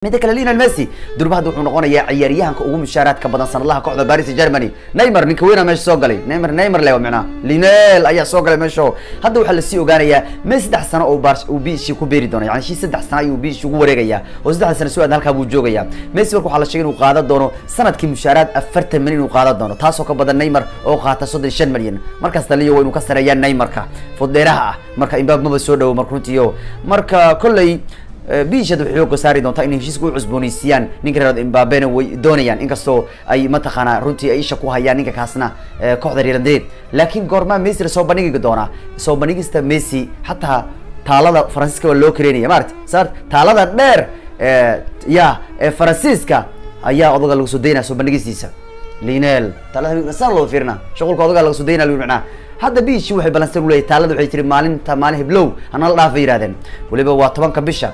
midda kale Lionel Messi durbaha wuxuu noqonayaa ciyaaryahanka ugu mushaaraadka badan sanadaha kooxda Paris Saint-Germain. Neymar ninka weyn meesha soo galay. Neymar leeyahay macna. Lionel ayaa soo galay meesha. Hadda waxa la sii ogaanayaa Messi 3 sano oo Barca uu biishi ku beeri doono. Yani 3 sano ayuu biishi ugu wareegaya. Oo 3 sano soo halka buu joogaya. Messi waxa la sheegay inuu qaadan doono sanadkii mushaaraad 40 milyan uu qaadan doono. Taas oo ka badan Neymar oo qaata 35 milyan. Markaas taliyo waa inuu ka sareeyaa Neymarka. Fuddeeraha marka Mbappe ma soo dhawo markuntiyo. Marka kullay biishadu wuxuu saari doontaa in heshiisku u cusboonaysiiyaan ninka reer Mbappe way doonayaan inkastoo ay mataqaana runtii ay isha ku hayaan ninka kaasna kooxda Real Madrid laakiin goorma Messi soo bandhigi doona soo bandhigista Messi hatta taalada Faransiiska waa loo kareenaya maartay saar taalada dheer Faransiiska ayaa odaga lagu soo deynaa soo bandhigistiisa Lionel taalada saan loo fiirna shaqulka odaga lagu soo deynaa loo macnaa hadda biishi waxay balansan u leeyahay taalada waxay tiri maalin heblow ana la dhaafay yiraahdeen waliba waa 10 bisha